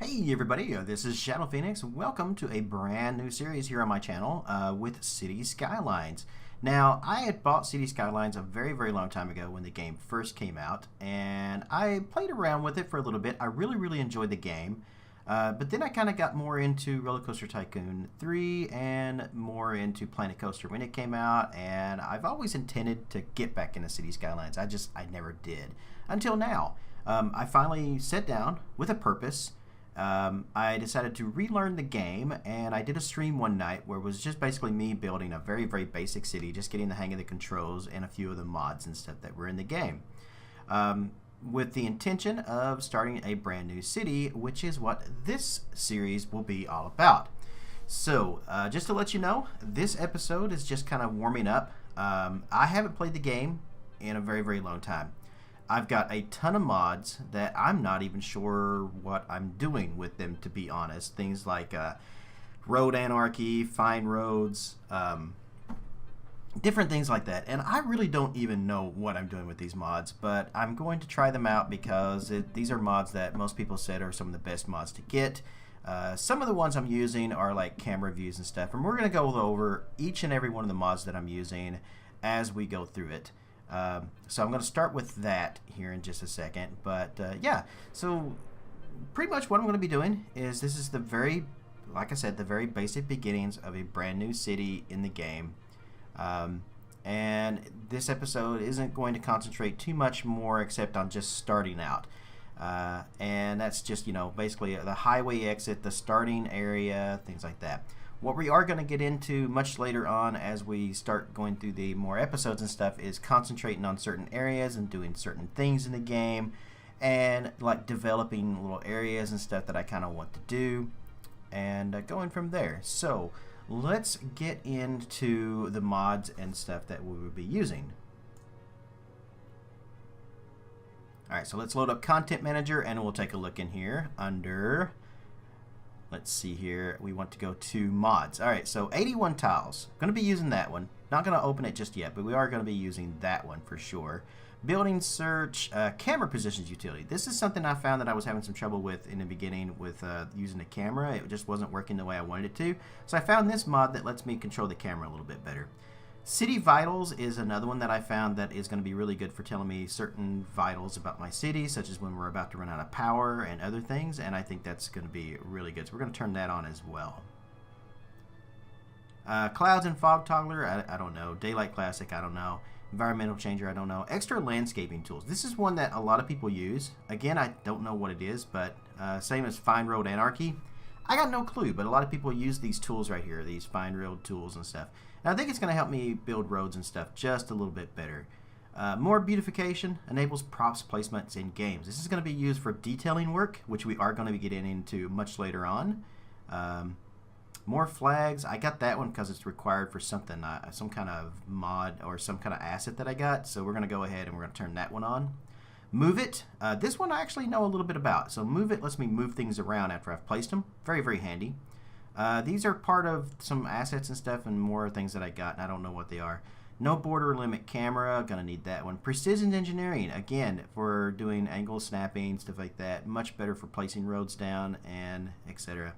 Hey everybody, this is Shadow Phoenix. Welcome to a brand new series here on my channel with City Skylines. Now, I had bought City Skylines a very long time ago when the game first came out, and I played around with it for a little bit. I really enjoyed the game, but then I kind of got more into Roller Coaster Tycoon 3 and more into Planet Coaster when it came out, and I've always intended to get back into City Skylines. I never did until now. I finally sat down with a purpose. I decided to relearn the game, and I did a stream one night where it was just basically me building a very basic city, just getting the hang of the controls and a few of the mods and stuff that were in the game, with the intention of starting a brand new city, which is what this series will be all about. So just to let you know, this episode is just kind of warming up. I haven't played the game in a very long time. I've got a ton of mods that I'm not even sure what I'm doing with them, to be honest. Things like road anarchy, find roads, different things like that. And I really don't even know what I'm doing with these mods, but I'm going to try them out because these are mods that most people said are some of the best mods to get. Some of the ones I'm using are like camera views and stuff, and we're going to go over each and every one of the mods that I'm using as we go through it. So I'm going to start with that here in just a second, but yeah, so pretty much what I'm going to be doing is this is like I said, the very basic beginnings of a brand new city in the game, and this episode isn't going to concentrate too much more except on just starting out, and that's just, you know, basically the highway exit, the starting area, things like that. What we are going to get into much later on as we start going through the more episodes and stuff is concentrating on certain areas and doing certain things in the game, and like developing little areas and stuff that I kind of want to do, and going from there. So let's get into the mods and stuff that we will be using. Alright, so let's load up Content Manager and we'll take a look in here under... Let's see here. We want to go to mods. All right, so 81 tiles. Going to be using that one. Not going to open it just yet, but we are going to be using that one for sure. Building search, camera positions utility. This is something I found that I was having some trouble with in the beginning with using the camera. It just wasn't working the way I wanted it to. So I found this mod that lets me control the camera a little bit better. City vitals is another one that I found that is going to be really good for telling me certain vitals about my city, such as when we're about to run out of power and other things, and I think that's going to be really good. So we're going to turn that on as well. Clouds and fog toggler, I don't know. Daylight classic, I don't know. Environmental changer, I don't know. Extra landscaping tools. This is one that a lot of people use. Again, I don't know what it is, but same as find road anarchy. I got no clue, but a lot of people use these tools right here, these find road tools and stuff. And I think it's going to help me build roads and stuff just a little bit better. More beautification enables props placements in games. This is going to be used for detailing work, which we are going to be getting into much later on. More flags. I got that one because it's required for something, some kind of mod or some kind of asset that I got. So we're going to go ahead and we're going to turn that one on. Move it. This one I actually know a little bit about. So move it lets me move things around after I've placed them. Very handy. These are part of some assets and stuff and more things that I got, and I don't know what they are. No border limit camera. Gonna need that one. Precision engineering. Again, for doing angle snapping, stuff like that. Much better for placing roads down and etc.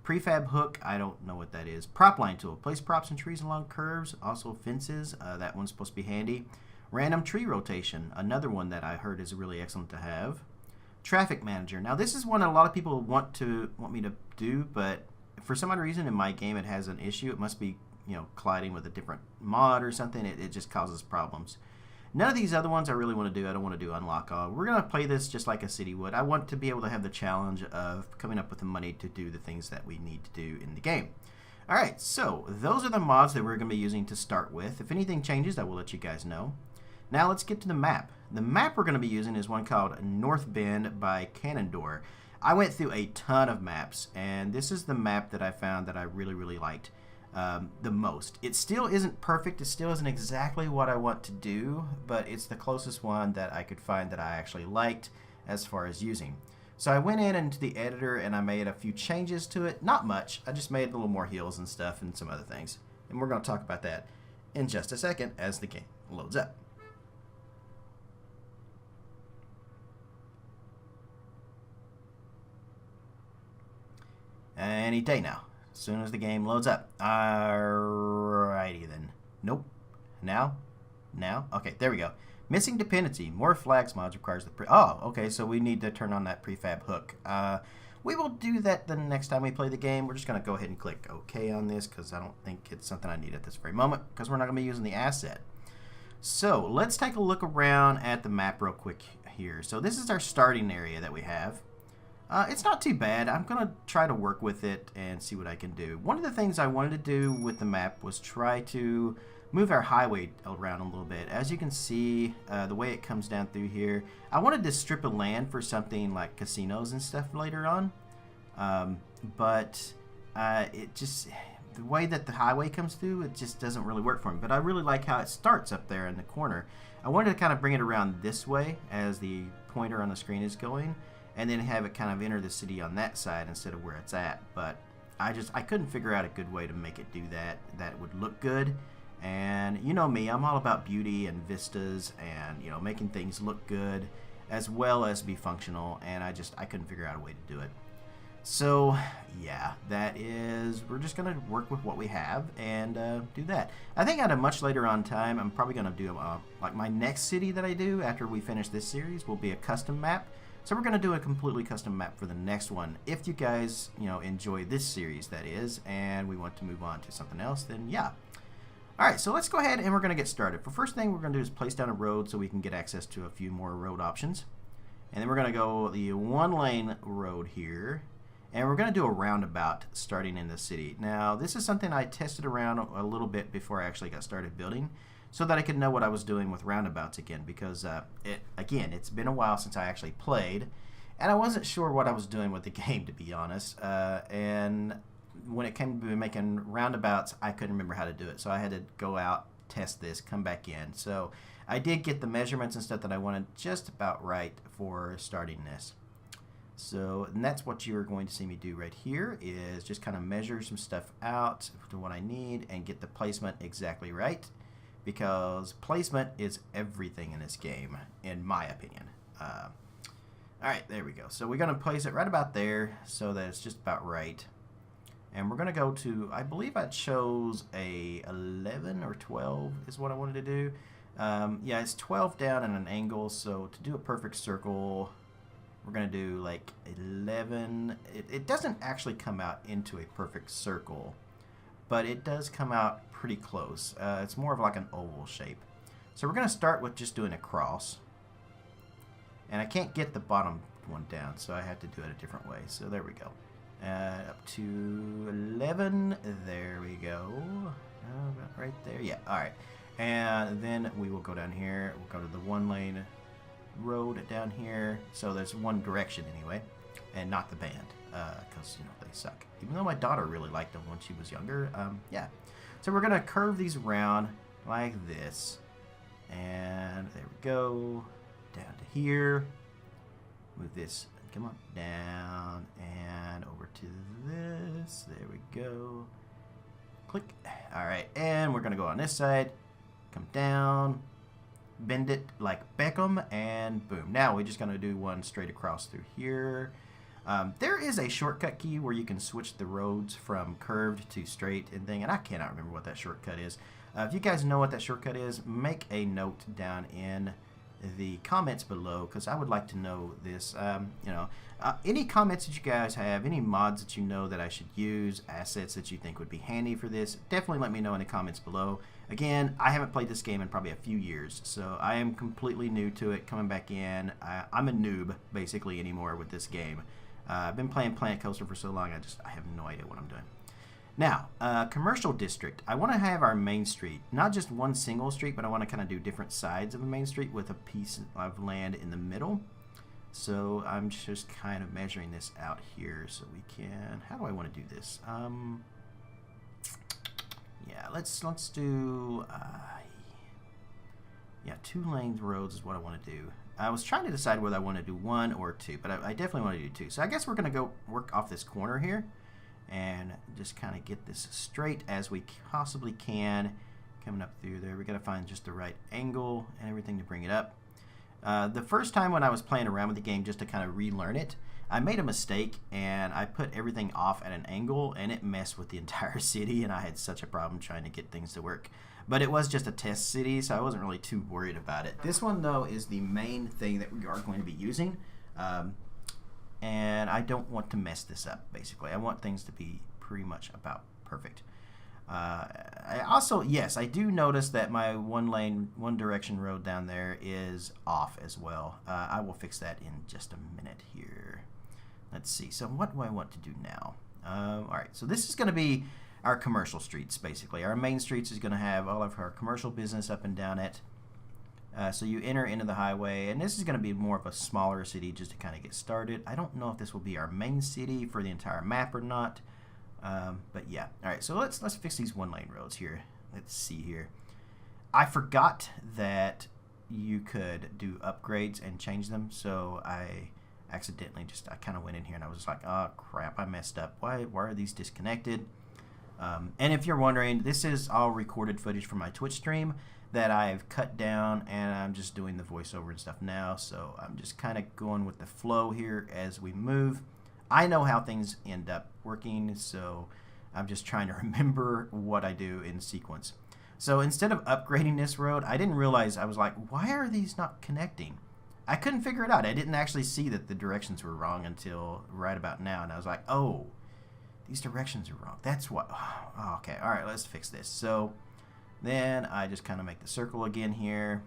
Prefab hook. I don't know what that is. Prop line tool. Place props and trees along curves. Also fences. That one's supposed to be handy. Random tree rotation, another one that I heard is really excellent to have. Traffic manager. Now this is one that a lot of people want me to do, but for some odd reason in my game it has an issue. It must be, you know, colliding with a different mod or something. It just causes problems. None of these other ones I really want to do. I don't want to do unlock all. We're going to play this just like a city would. I want to be able to have the challenge of coming up with the money to do the things that we need to do in the game. Alright, so those are the mods that we're going to be using to start with. If anything changes, I will let you guys know. Now let's get to the map. The map we're going to be using is one called North Bend by Cannondor. I went through a ton of maps, and this is the map that I found that I really liked the most. It still isn't perfect. It still isn't exactly what I want to do, but it's the closest one that I could find that I actually liked as far as using. So I went in into the editor and I made a few changes to it. Not much. I just made a little more hills and stuff and some other things. And we're going to talk about that in just a second as the game loads up. any day now. As soon as the game loads up. Alrighty then. Nope. Now? Okay, there we go. Missing dependency. More flags mods requires the oh, okay, so we need to turn on that prefab hook. We will do that the next time we play the game. We're just going to go ahead and click OK on this because I don't think it's something I need at this very moment because we're not going to be using the asset. So let's take a look around at the map real quick here. So this is our starting area that we have. It's not too bad. I'm going to try to work with it and see what I can do. One of the things I wanted to do with the map was try to move our highway around a little bit. As you can see, the way it comes down through here, I wanted to strip of land for something like casinos and stuff later on, but it just, the way that the highway comes through, it just doesn't really work for me. But I really like how it starts up there in the corner. I wanted to kind of bring it around this way as the pointer on the screen is going, and then have it kind of enter the city on that side instead of where it's at. But I couldn't figure out a good way to make it do that would look good. And you know me, I'm all about beauty and vistas and, you know, making things look good as well as be functional, and I couldn't figure out a way to do it. So yeah, we're just gonna work with what we have and do that. I think at a much later on time, I'm probably gonna do like my next city that I do after we finish this series will be a custom map. So we're gonna do a completely custom map for the next one. If you guys, you know, enjoy this series, that is, and we want to move on to something else, then yeah. Alright, so let's go ahead and we're going to get started. The first thing we're going to do is place down a road so we can get access to a few more road options. And then we're going to go the 1-lane road here. And we're going to do a roundabout starting in the city. Now, this is something I tested around a little bit before I actually got started building, so that I could know what I was doing with roundabouts again. Because, it's been a while since I actually played. And I wasn't sure what I was doing with the game, to be honest. And when it came to making roundabouts, I couldn't remember how to do it, so I had to go out, test this, come back in. So I did get the measurements and stuff that I wanted just about right for starting this. So, and that's what you're going to see me do right here, is just kind of measure some stuff out to what I need and get the placement exactly right, because placement is everything in this game, in my opinion. Alright, there we go. So we're going to place it right about there so that it's just about right. And we're going to go to, I believe I chose a 11 or 12 is what I wanted to do. Yeah, it's 12 down at an angle, so to do a perfect circle, we're going to do like 11. It doesn't actually come out into a perfect circle, but it does come out pretty close. It's more of like an oval shape. So we're going to start with just doing a cross. And I can't get the bottom one down, so I have to do it a different way. So there we go. Up to 11. There we go. Right there. Yeah. All right. And then we will go down here. We'll go to the 1-lane road down here. So there's one direction anyway, and not the band, because you know they suck. Even though my daughter really liked them when she was younger. Yeah. So we're gonna curve these around like this, and there we go. Down to here. Move this. Come on, down and over to this. There we go. Click. All right, and we're gonna go on this side. Come down, bend it like Beckham, and boom. Now we're just gonna do one straight across through here. There is a shortcut key where you can switch the roads from curved to straight and thing, and I cannot remember what that shortcut is. If you guys know what that shortcut is, make a note down in the comments below, because I would like to know this. Any comments that you guys have, any mods that you know that I should use, assets that you think would be handy for this, definitely let me know in the comments below. Again, I haven't played this game in probably a few years, so I am completely new to it, coming back in. I'm a noob basically anymore with this game. I've been playing Planet Coaster for so long, I have no idea what I'm doing. Now, commercial district. I want to have our main street, not just one single street, but I want to kind of do different sides of a main street with a piece of land in the middle. So I'm just kind of measuring this out here so we can. How do I want to do this? Yeah, let's do. Yeah, 2-lane roads is what I want to do. I was trying to decide whether I want to do 1 or 2, but I definitely want to do 2. So I guess we're going to go work off this corner here and just kind of get this straight as we possibly can. Coming up through there, we got to find just the right angle and everything to bring it up. The first time when I was playing around with the game just to kind of relearn it, I made a mistake and I put everything off at an angle and it messed with the entire city, and I had such a problem trying to get things to work. But it was just a test city, so I wasn't really too worried about it. This one, though, is the main thing that we are going to be using. And I don't want to mess this up, basically. I want things to be pretty much about perfect. I also, yes, I do notice that my one direction road down there is off as well. I will fix that in just a minute here. Let's see. So what do I want to do now? All right, so this is going to be our commercial streets, basically. Our main streets is going to have all of our commercial business up and down it. So you enter into the highway, and this is going to be more of a smaller city just to kind of get started. I don't know if this will be our main city for the entire map or not, but yeah. All right, so let's fix these one-lane roads here. Let's see here. I forgot that you could do upgrades and change them, so I accidentally I kind of went in here and I was just like, oh crap, I messed up. Why are these disconnected? And if you're wondering, this is all recorded footage from my Twitch stream that I've cut down, and I'm just doing the voiceover and stuff now, so I'm just kind of going with the flow here as we move. I know how things end up working, so I'm just trying to remember what I do in sequence. So instead of upgrading this road, I didn't realize, I was like, why are these not connecting? I couldn't figure it out. I didn't actually see that the directions were wrong until right about now, and I was like, oh, these directions are wrong. That's what. Oh, okay. All right. Let's fix this. So then I just kind of make the circle again here.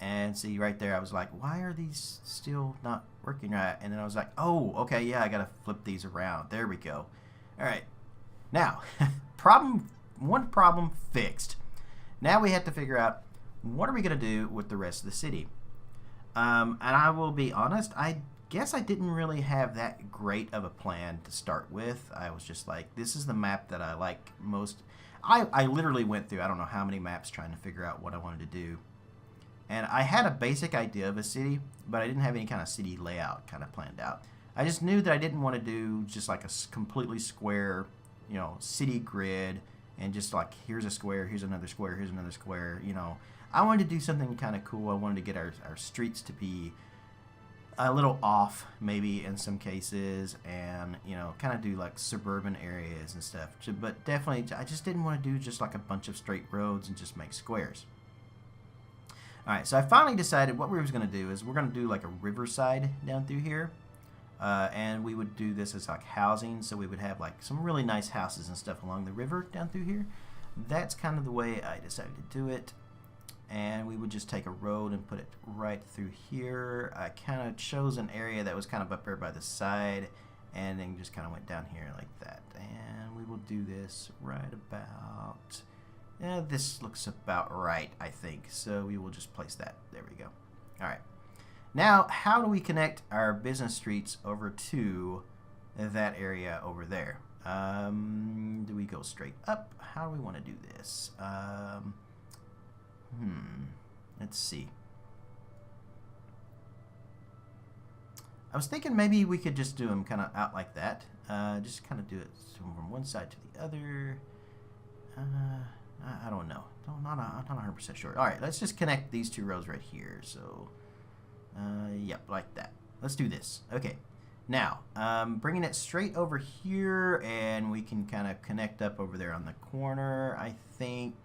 And see right there, I was like, why are these still not working right? And then I was like, oh, okay. Yeah, I got to flip these around. There we go. All right. Now, one problem fixed. Now we have to figure out what are we going to do with the rest of the city. And I will be honest, I guess I didn't really have that great of a plan to start with. I was just like, this is the map that I like most. I literally went through I don't know how many maps trying to figure out what I wanted to do. And I had a basic idea of a city, but I didn't have any kind of city layout kind of planned out. I just knew that I didn't want to do just like a completely square, city grid and just like, here's a square, here's another square, here's another square, I wanted to do something kind of cool. I wanted to get our streets to be a little off maybe in some cases, and kind of do like suburban areas and stuff, but definitely I just didn't want to do just like a bunch of straight roads and just make squares. Alright, so I finally decided what we were going to do is we're going to do like a riverside down through here, and we would do this as like housing, so we would have like some really nice houses and stuff along the river down through here. That's kind of the way I decided to do it. And we would just take a road and put it right through here. I kind of chose an area that was kind of up there by the side, and then just kind of went down here like that. And we will do this right about, this looks about right, I think. So we will just place that. There we go. All right. Now, how do we connect our business streets over to that area over there? Do we go straight up? How do we want to do this? Let's see. I was thinking maybe we could just do them kind of out like that. Just kind of do it from one side to the other. I don't know. I'm not 100% sure. All right, let's just connect these two roads right here. So, yep, like that. Let's do this. Okay. Now, bringing it straight over here, and we can kind of connect up over there on the corner, I think.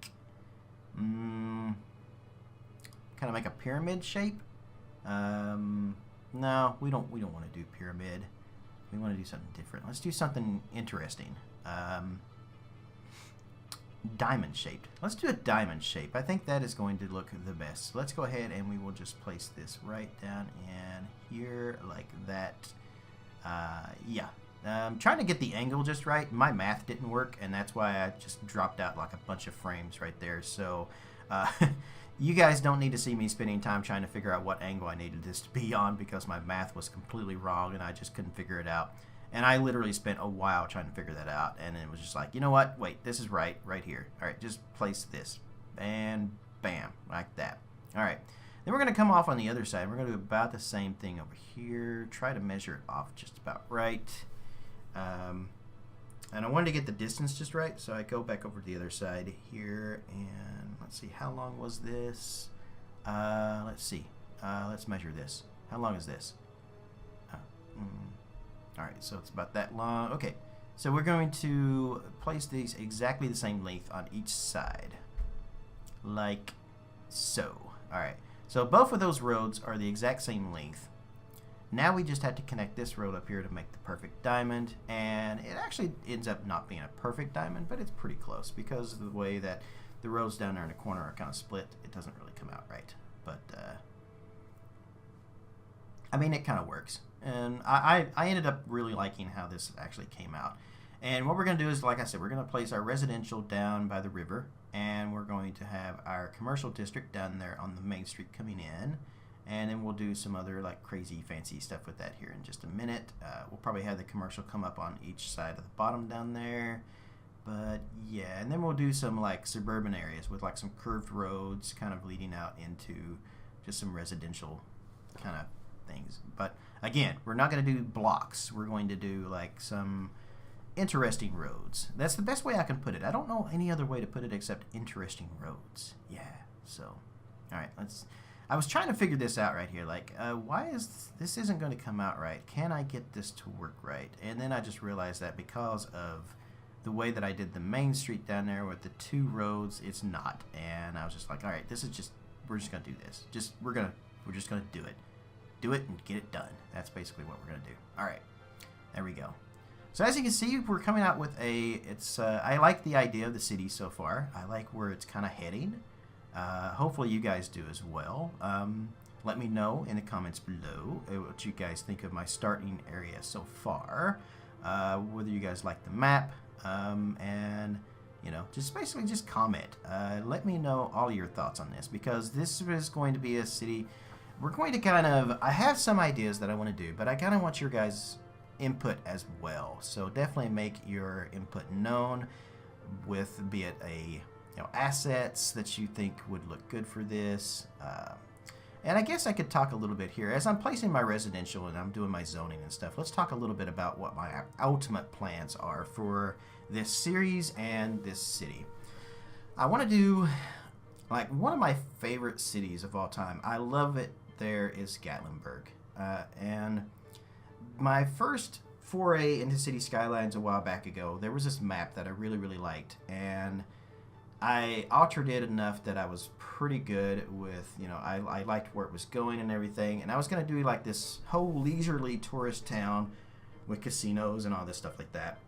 Kind of make a pyramid shape. No, we don't want to do pyramid. We want to do something different. Let's do something interesting. Diamond shaped. Let's do a diamond shape. I think that is going to look the best. So let's go ahead and we will just place this right down in here like that. Yeah. Trying to get the angle just right. My math didn't work, and that's why I just dropped out like a bunch of frames right there. So you guys don't need to see me spending time trying to figure out what angle I needed this to be on, because my math was completely wrong and I just couldn't figure it out. And I literally spent a while trying to figure that out, and it was just like, you know what? Wait, this is right here. All right, just place this. And bam, like that. All right. Then we're going to come off on the other side. We're going to do about the same thing over here. Try to measure it off just about right. And I wanted to get the distance just right, so I go back over to the other side here, and let's see, how long was this? Let's see. Let's measure this. How long is this? All right, so it's about that long. Okay, so we're going to place these exactly the same length on each side, like so. All right, so both of those roads are the exact same length. Now we just have to connect this road up here to make the perfect diamond, and it actually ends up not being a perfect diamond, but it's pretty close because of the way that the roads down there in the corner are kind of split. It doesn't really come out right, but I mean, it kind of works. And I ended up really liking how this actually came out. And what we're going to do is, like I said, we're going to place our residential down by the river, and we're going to have our commercial district down there on the main street coming in. And then we'll do some other like crazy fancy stuff with that here in just a minute. We'll probably have the commercial come up on each side of the bottom down there. But yeah, and then we'll do some like suburban areas with like some curved roads kind of leading out into just some residential kind of things. But again, we're not going to do blocks. We're going to do like some interesting roads. That's the best way I can put it. I don't know any other way to put it except interesting roads. Yeah. So, all right, I was trying to figure this out right here. Like, why is this isn't going to come out right? Can I get this to work right? And then I just realized that because of the way that I did the main street down there with the two roads, it's not. And I was just like, all right, we're just gonna do this. We're just gonna do it. Do it and get it done. That's basically what we're gonna do. All right, there we go. So as you can see, we're coming out with I like the idea of the city so far. I like where it's kind of heading. Hopefully you guys do as well. Let me know in the comments below what you guys think of my starting area so far. Whether you guys like the map, and you know, just basically just comment. Let me know all your thoughts on this, because this is going to be a city. We're going to I have some ideas that I want to do, but I kind of want your guys' input as well. So definitely make your input known with, be it assets that you think would look good for this. And I guess I could talk a little bit here. As I'm placing my residential and I'm doing my zoning and stuff, let's talk a little bit about what my ultimate plans are for this series and this city. I want to do, like, one of my favorite cities of all time. I love it. There is Gatlinburg. And my first foray into City Skylines a while back ago, there was this map that I really, really liked. And I altered it enough that I was pretty good with, I liked where it was going and everything. And I was going to do like this whole leisurely tourist town with casinos and all this stuff like that.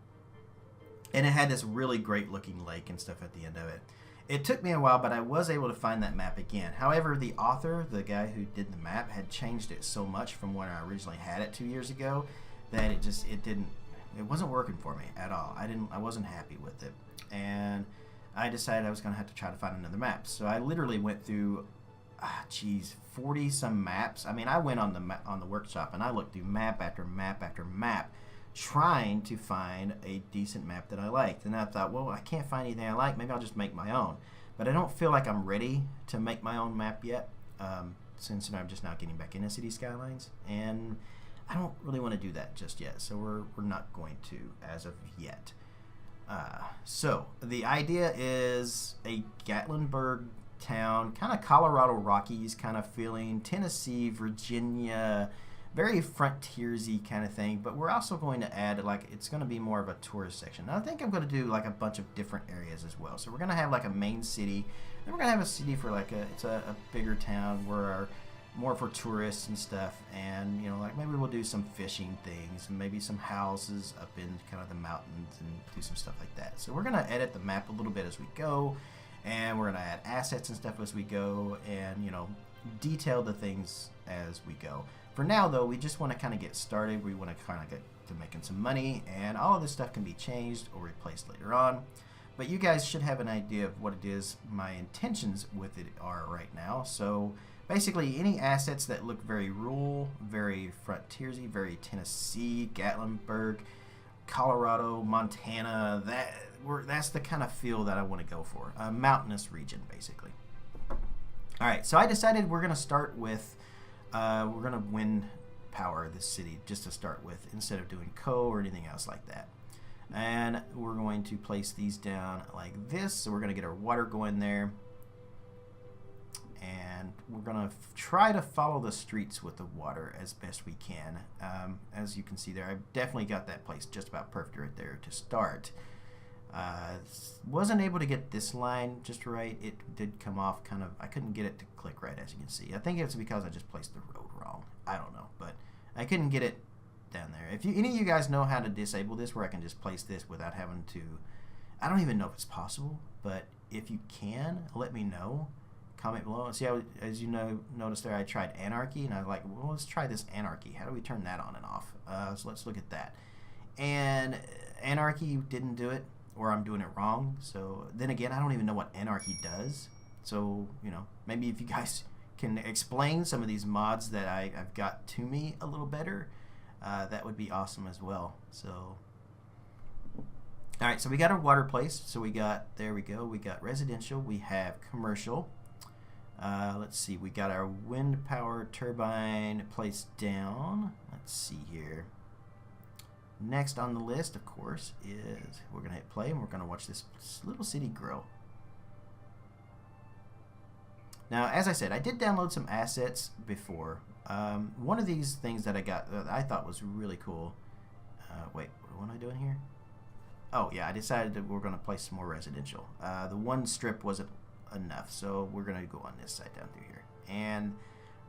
And it had this really great looking lake and stuff at the end of it. It took me a while, but I was able to find that map again. However, the author, the guy who did the map, had changed it so much from when I originally had it 2 years ago that it wasn't working for me at all. I wasn't happy with it. And I decided I was going to have to try to find another map. So I literally went through, 40 some maps. I mean, I went on the workshop and I looked through map after map after map, trying to find a decent map that I liked. And I thought, well, I can't find anything I like. Maybe I'll just make my own. But I don't feel like I'm ready to make my own map yet, since I'm just now getting back into City Skylines. And I don't really want to do that just yet. So we're not going to as of yet. So the idea is a Gatlinburg town, kind of Colorado Rockies kind of feeling, Tennessee, Virginia, very frontiersy kind of thing. But we're also going to add, like, it's going to be more of a tourist section. Now, I think I'm going to do like a bunch of different areas as well. So we're going to have like a main city, then we're going to have a city for like it's a bigger town where more for tourists and stuff, and like maybe we'll do some fishing things and maybe some houses up in kind of the mountains and do some stuff like that. So we're going to edit the map a little bit as we go, and we're going to add assets and stuff as we go, and detail the things as we go. For now though, we just want to kind of get started. We want to kind of get to making some money, and all of this stuff can be changed or replaced later on. But you guys should have an idea of what it is my intentions with it are right now. So basically, any assets that look very rural, very frontiersy, very Tennessee, Gatlinburg, Colorado, Montana, that's the kind of feel that I want to go for. A mountainous region, basically. All right, so I decided we're going to start with, we're going to wind power this city just to start with, instead of doing coal or anything else like that. And we're going to place these down like this. So we're going to get our water going there. and we're gonna try to follow the streets with the water as best we can. As you can see there, I've definitely got that place just about perfect right there to start. Wasn't able to get this line just right. It did come off kind of, I couldn't get it to click right, as you can see. I think it's because I just placed the road wrong. I don't know, but I couldn't get it down there. If any of you guys know how to disable this where I can just place this without having to, I don't even know if it's possible, but if you can, let me know. Comment below. See how, as you know, notice there I tried anarchy, and I was like, well, let's try this anarchy. How do we turn that on and off? So let's look at that. And anarchy didn't do it, or I'm doing it wrong. So then again, I don't even know what anarchy does. So, you know, maybe if you guys can explain some of these mods that I've got to me a little better, that would be awesome as well. So, all right, so we got our water place. So we got, there we go, we got residential, we have commercial. Let's see, we got our wind power turbine placed down. Let's see here. Next on the list, of course, is we're going to hit play and we're going to watch this little city grow. Now, as I said, I did download some assets before. One of these things that I got that I thought was really cool. Wait, what am I doing here? Oh, yeah, I decided that we're going to place some more residential. The one strip wasn't enough, so we're going to go on this side down through here. And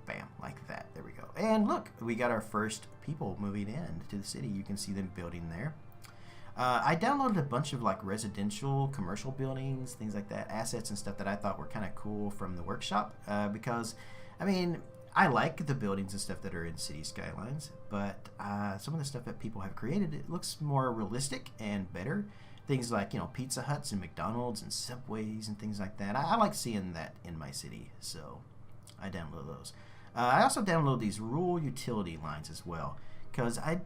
bam, like that. There we go. And look, we got our first people moving in to the city. You can see them building there. I downloaded a bunch of like residential, commercial buildings, things like that, assets and stuff that I thought were kind of cool from the workshop because, I mean, I like the buildings and stuff that are in City Skylines, but some of the stuff that people have created, it looks more realistic and better. Things like, you know, Pizza Huts and McDonald's and Subways and things like that. I like seeing that in my city, so I download those. I also download these rural utility lines as well, because I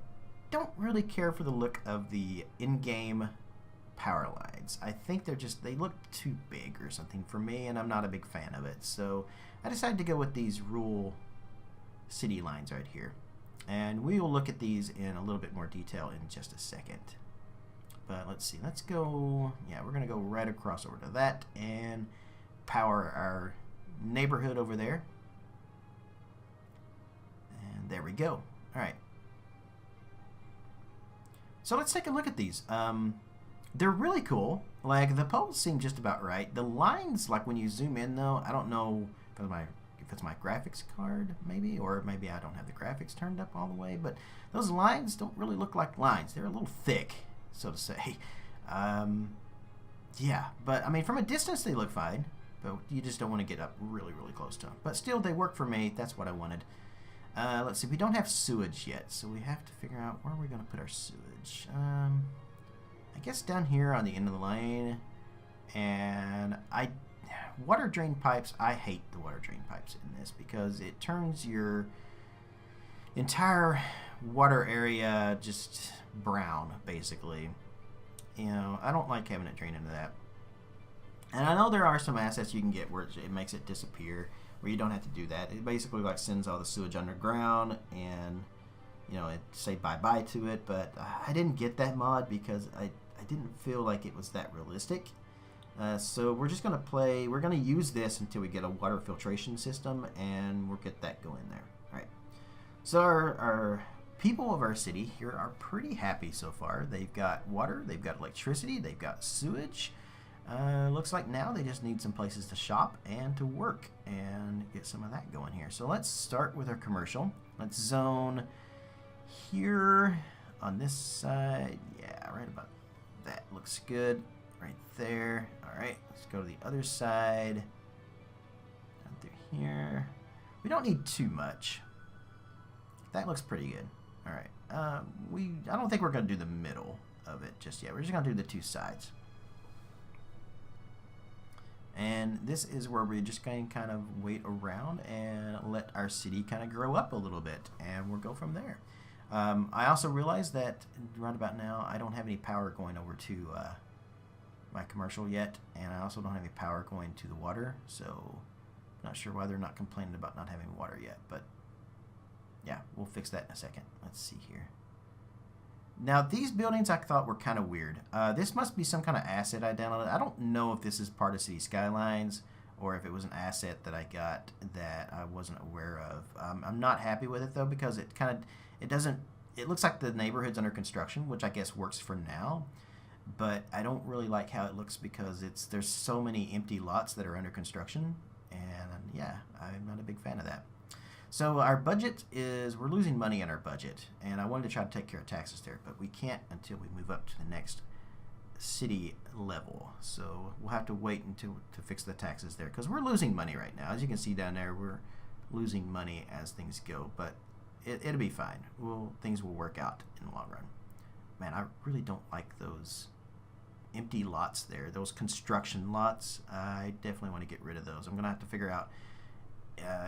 don't really care for the look of the in-game power lines. I think they look too big or something for me, and I'm not a big fan of it. So I decided to go with these rural city lines right here. And we will look at these in a little bit more detail in just a second. But let's see, let's go, yeah, we're going to go right across over to that and power our neighborhood over there. And there we go. All right. So let's take a look at these. They're really cool. Like, the poles seem just about right. The lines, like when you zoom in though, I don't know if it's my graphics card maybe, or maybe I don't have the graphics turned up all the way, but those lines don't really look like lines. They're a little thick, so to say. Yeah, but I mean, from a distance they look fine, but you just don't want to get up really, really close to them. But still, they work for me. That's what I wanted. Let's see, we don't have sewage yet, so we have to figure out where we're going to put our sewage. I guess down here on the end of the lane. And water drain pipes, I hate the water drain pipes in this because it turns your entire water area just brown, basically. You know, I don't like having it drain into that. And I know there are some assets you can get where it makes it disappear, where you don't have to do that. It basically like sends all the sewage underground and, you know, it say bye-bye to it. But I didn't get that mod because I didn't feel like it was that realistic. So we're just going to we're going to use this until we get a water filtration system, and we'll get that going there. All right. So our people of our city here are pretty happy so far. They've got water, they've got electricity, they've got sewage. Looks like now they just need some places to shop and to work and get some of that going here. So let's start with our commercial. Let's zone here on this side. Yeah, right about that. Looks good. Right there. All right, let's go to the other side. Down through here. We don't need too much. That looks pretty good. All right. I don't think we're going to do the middle of it just yet. We're just going to do the two sides. And this is where we're just going to kind of wait around and let our city kind of grow up a little bit, and we'll go from there. I also realized that right about now I don't have any power going over to my commercial yet, and I also don't have any power going to the water, so I'm not sure why they're not complaining about not having water yet, but yeah, we'll fix that in a second. Let's see here. Now, these buildings I thought were kind of weird. This must be some kind of asset I downloaded. I don't know if this is part of City Skylines or if it was an asset that I got that I wasn't aware of. I'm not happy with it though, because it doesn't, it looks like the neighborhood's under construction, which I guess works for now, but I don't really like how it looks because there's so many empty lots that are under construction, and yeah, I'm not a big fan of that. So our budget is, we're losing money in our budget, and I wanted to try to take care of taxes there, but we can't until we move up to the next city level. So we'll have to wait until to fix the taxes there, because we're losing money right now. As you can see down there, we're losing money as things go, but it'll be fine. Things will work out in the long run. Man, I really don't like those empty lots there, those construction lots. I definitely want to get rid of those. I'm gonna have to figure out,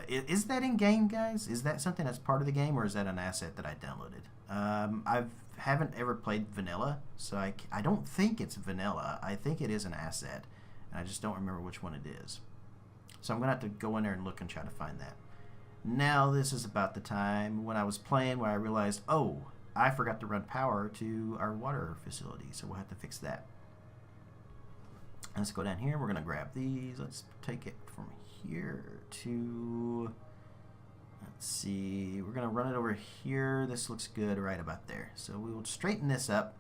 is that in game, guys? Is that something that's part of the game, or is that an asset that I downloaded? I haven't ever played vanilla, so I don't think it's vanilla. I think it is an asset, and I just don't remember which one it is. So I'm gonna have to go in there and look and try to find that. Now this is about the time when I was playing where I realized, oh, I forgot to run power to our water facility, so we'll have to fix that. Let's go down here. We're going to grab these. Let's take it from here to, let's see, we're going to run it over here. This looks good right about there. So we will straighten this up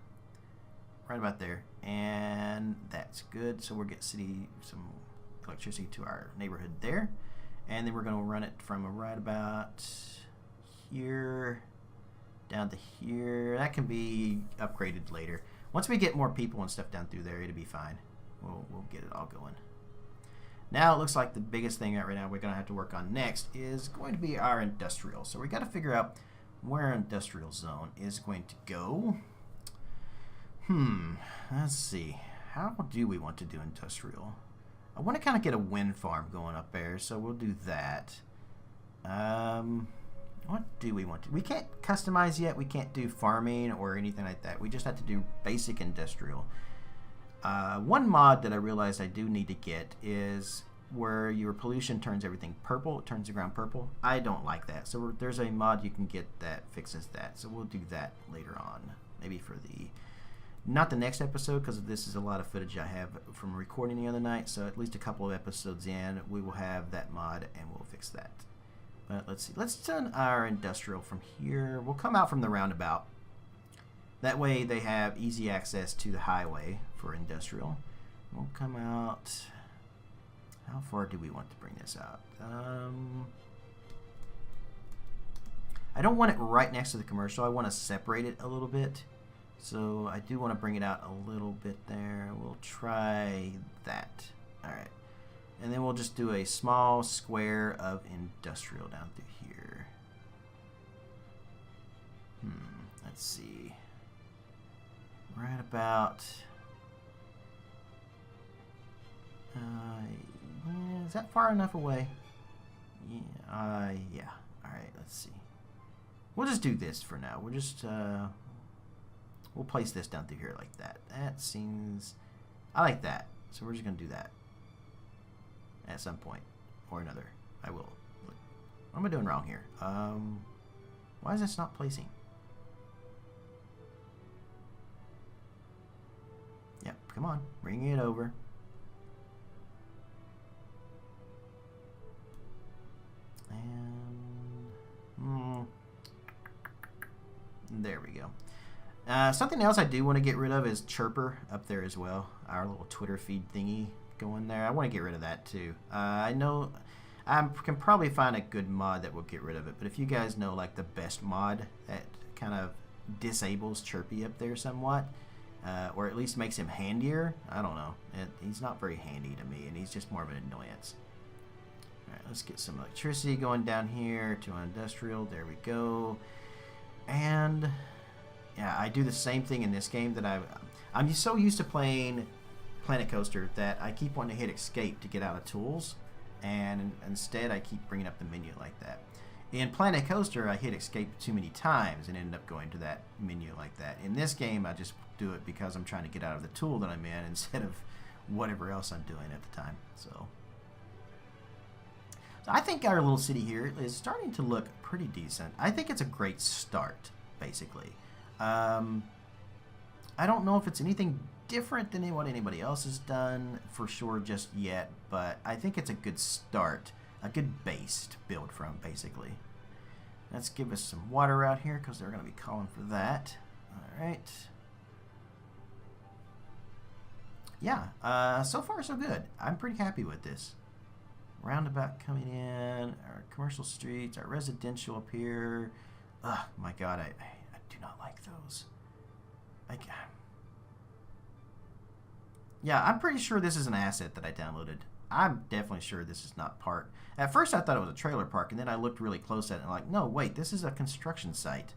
right about there, and that's good. So we'll get some electricity to our neighborhood there, and then we're going to run it from right about here down to here. That can be upgraded later. Once we get more people and stuff down through there, it'll be fine. We'll get it all going. Now it looks like the biggest thing right now we're going to have to work on next is going to be our industrial. So we got to figure out where our industrial zone is going to go. Let's see. How do we want to do industrial? I want to kind of get a wind farm going up there, so we'll do that. What do we want to? We can't customize yet. We can't do farming or anything like that. We just have to do basic industrial. One mod that I realized I do need to get is where your pollution turns everything purple. It turns the ground purple. I don't like that. So there's a mod you can get that fixes that. So we'll do that later on. Maybe for not the next episode, because this is a lot of footage I have from recording the other night. So at least a couple of episodes in, we will have that mod and we'll fix that. But let's see. Let's turn our industrial from here. We'll come out from the roundabout. That way they have easy access to the highway for industrial. We'll come out. How far do we want to bring this out? I don't want it right next to the commercial. I want to separate it a little bit. So I do want to bring it out a little bit there. We'll try that. All right. And then we'll just do a small square of industrial down through here. Let's see. Right about... is that far enough away? Yeah. Alright, let's see. We'll just do this for now. We'll just... we'll place this down through here like that. That seems... I like that. So we're just going to do that. At some point. Or another. I will. What am I doing wrong here? Why is this not placing? Yep, come on. Bring it over. And... there we go. Something else I do want to get rid of is Chirper up there as well. Our little Twitter feed thingy going there. I want to get rid of that too. I know I can probably find a good mod that will get rid of it, but if you guys know like the best mod that kind of disables Chirpy up there somewhat, or at least makes him handier, I don't know. He's not very handy to me, and he's just more of an annoyance. Alright, let's get some electricity going down here to industrial. There we go. And yeah, I do the same thing in this game that I'm so used to playing Planet Coaster that I keep wanting to hit escape to get out of tools, and instead I keep bringing up the menu like that. In Planet Coaster, I hit escape too many times and ended up going to that menu like that. In this game, I just do it because I'm trying to get out of the tool that I'm in instead of whatever else I'm doing at the time. So I think our little city here is starting to look pretty decent. I think it's a great start, basically. I don't know if it's anything different than what anybody else has done for sure just yet, but I think it's a good start, a good base to build from, basically. Let's give us some water out here because they're going to be calling for that. All right. Yeah, so far so good. I'm pretty happy with this. Roundabout coming in, our commercial streets, our residential up here. Oh my god, I do not like those. Yeah, I'm pretty sure this is an asset that I downloaded. I'm definitely sure this is not part. At first I thought it was a trailer park, and then I looked really close at it and I'm like, no, wait, this is a construction site.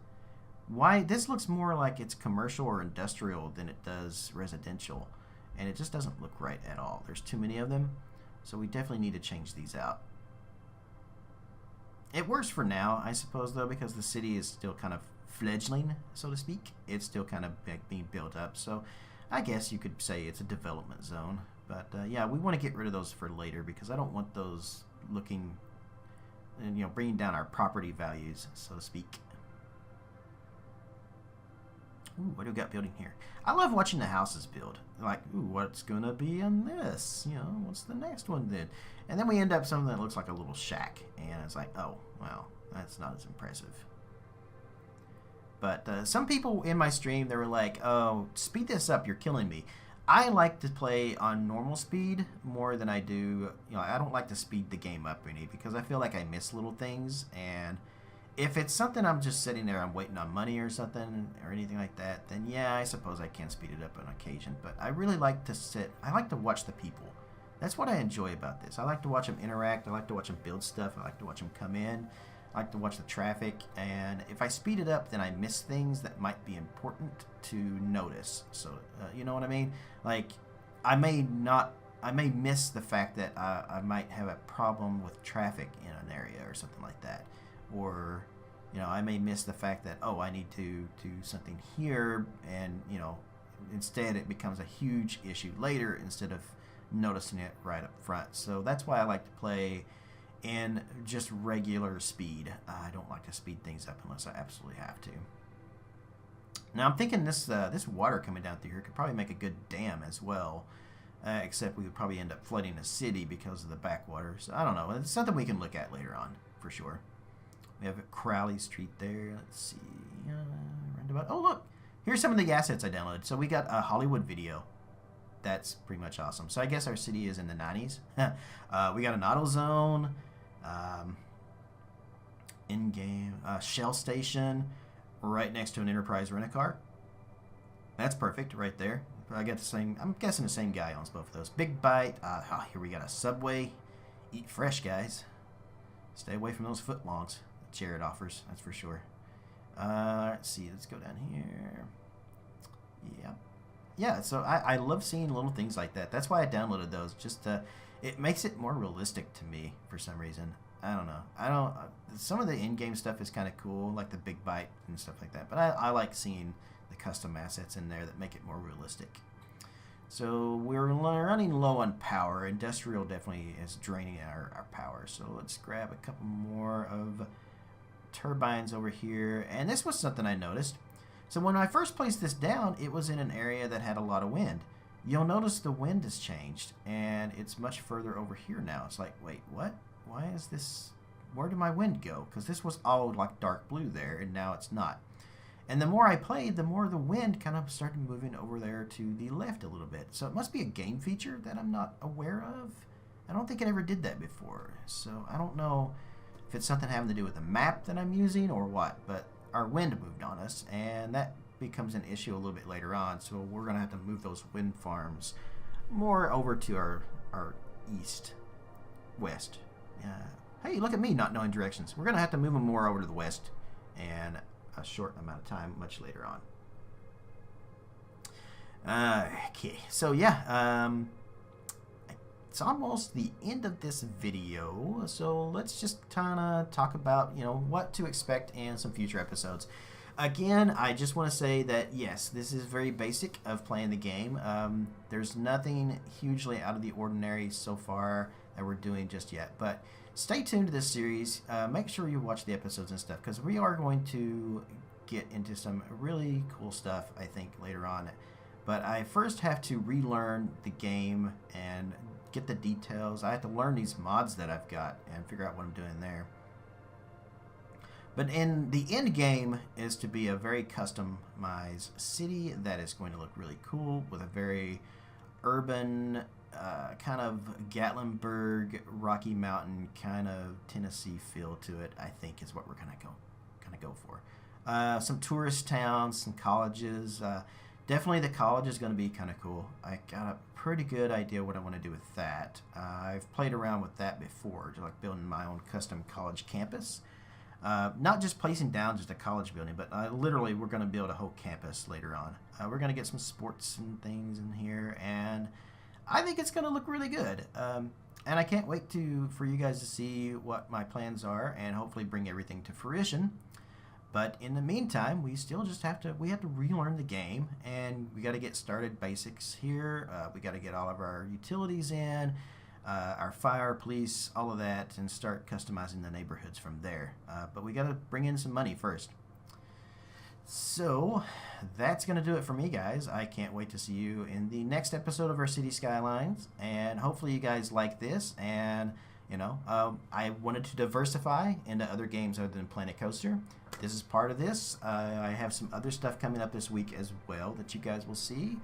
Why? This looks more like it's commercial or industrial than it does residential. And it just doesn't look right at all. There's too many of them. So we definitely need to change these out. It works for now, I suppose, though, because the city is still kind of fledgling, so to speak. It's still kind of being built up. So I guess you could say it's a development zone. But yeah, we want to get rid of those for later because I don't want those looking, and bringing down our property values, so to speak. Ooh, what do we got building here? I love watching the houses build. Like, ooh, what's going to be in this? What's the next one then? And then we end up something that looks like a little shack. And it's like, oh, well, that's not as impressive. But some people in my stream, they were like, oh, speed this up, you're killing me. I like to play on normal speed more than I do, I don't like to speed the game up any because I feel like I miss little things. And if it's something I'm just sitting there, I'm waiting on money or something or anything like that, then yeah, I suppose I can speed it up on occasion. But I really like to I like to watch the people. That's what I enjoy about this. I like to watch them interact. I like to watch them build stuff. I like to watch them come in. I like to watch the traffic. And if I speed it up, then I miss things that might be important to notice. So, you know what I mean? Like, I may miss the fact that I might have a problem with traffic in an area or something like that. Or, I may miss the fact that, oh, I need to do something here, and, instead it becomes a huge issue later instead of noticing it right up front. So that's why I like to play in just regular speed. I don't like to speed things up unless I absolutely have to. Now I'm thinking this water coming down through here could probably make a good dam as well, except we would probably end up flooding a city because of the backwater. So I don't know. It's something we can look at later on for sure. We have Crowley Street there. Let's see. Roundabout. Oh, look. Here's some of the assets I downloaded. So we got a Hollywood video. That's pretty much awesome. So I guess our city is in the 90s. We got an auto zone. In-game. Shell station. Right next to an Enterprise rent-a-car. That's perfect right there. I got the same. I'm guessing the same guy owns both of those. Big Bite. Here we got a Subway. Eat fresh, guys. Stay away from those footlongs. Jared offers, that's for sure. Let's see, let's go down here. Yeah, so I love seeing little things like that. That's why I downloaded those. Just it makes it more realistic to me for some reason. I don't know. Some of the in-game stuff is kind of cool, like the Big Bite and stuff like that. But I like seeing the custom assets in there that make it more realistic. So we're running low on power. Industrial definitely is draining our power. So let's grab a couple more of turbines over here. And this was something I noticed. So when I first placed this down, it was in an area that had a lot of wind. You'll notice the wind has changed, and it's much further over here now. It's like, wait, what? Why is this? Where did my wind go? Because this was all like dark blue there, and now it's not. And the more I played, the more the wind kind of started moving over there to the left a little bit. So it must be a game feature that I'm not aware of. I don't think it ever did that before. So I don't know if it's something having to do with the map that I'm using or what. But our wind moved on us, and that becomes an issue a little bit later on. So we're going to have to move those wind farms more over to our east, west. Hey, look at me not knowing directions. We're going to have to move them more over to the west and a short amount of time much later on. Okay, so yeah, it's almost the end of this video, so let's just kind of talk about what to expect in some future episodes. Again, I just want to say that yes, this is very basic of playing the game. There's nothing hugely out of the ordinary so far that we're doing just yet, but stay tuned to this series. Make sure you watch the episodes and stuff, because we are going to get into some really cool stuff, I think, later on. But I first have to relearn the game and get the details. I have to learn these mods that I've got and figure out what I'm doing there. But in the end game is to be a very customized city that is going to look really cool with a very urban kind of Gatlinburg, Rocky Mountain kind of Tennessee feel to it. I think is what we're gonna go for. Some tourist towns, some colleges. Definitely the college is going to be kind of cool. I got a pretty good idea what I want to do with that. I've played around with that before, just like building my own custom college campus. Not just placing down just a college building, but literally we're going to build a whole campus later on. We're going to get some sports and things in here, and I think it's going to look really good. And I can't wait for you guys to see what my plans are and hopefully bring everything to fruition. But in the meantime, we still just have to relearn the game, and we got to get started basics here. We got to get all of our utilities in, our fire, police, all of that, and start customizing the neighborhoods from there. But we got to bring in some money first. So that's going to do it for me, guys. I can't wait to see you in the next episode of our City Skylines, and hopefully you guys like this. And I wanted to diversify into other games other than Planet Coaster. This is part of this. I have some other stuff coming up this week as well that you guys will see.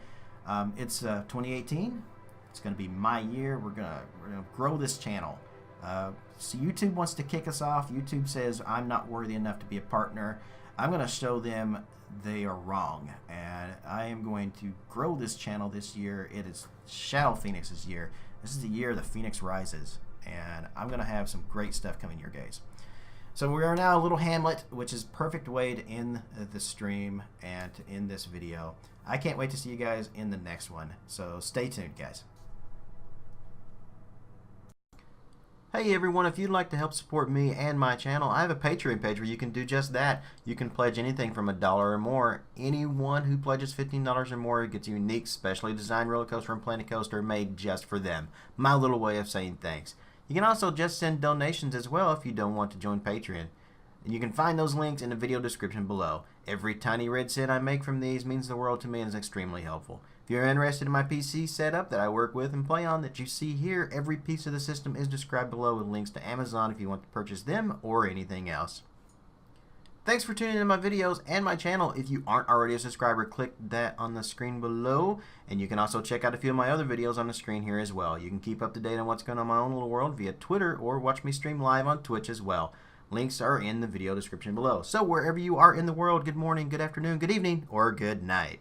It's 2018. It's going to be my year. We're gonna grow this channel. So YouTube wants to kick us off. YouTube says I'm not worthy enough to be a partner. I'm going to show them they are wrong, and I am going to grow this channel this year. It is Shadow Phoenix's year. This is the year the Phoenix rises, and I'm going to have some great stuff coming your guys. So we are now a little hamlet, which is perfect way to end the stream and to end this video. I can't wait to see you guys in the next one. So stay tuned, guys. Hey everyone, if you'd like to help support me and my channel, I have a Patreon page where you can do just that. You can pledge anything from $1 or more. Anyone who pledges $15 or more gets a unique, specially designed roller coaster from Planet Coaster made just for them. My little way of saying thanks. You can also just send donations as well if you don't want to join Patreon. And you can find those links in the video description below. Every tiny red cent I make from these means the world to me and is extremely helpful. If you're interested in my PC setup that I work with and play on that you see here, every piece of the system is described below with links to Amazon if you want to purchase them or anything else. Thanks for tuning in to my videos and my channel. If you aren't already a subscriber, click that on the screen below. And you can also check out a few of my other videos on the screen here as well. You can keep up to date on what's going on in my own little world via Twitter or watch me stream live on Twitch as well. Links are in the video description below. So wherever you are in the world, good morning, good afternoon, good evening, or good night.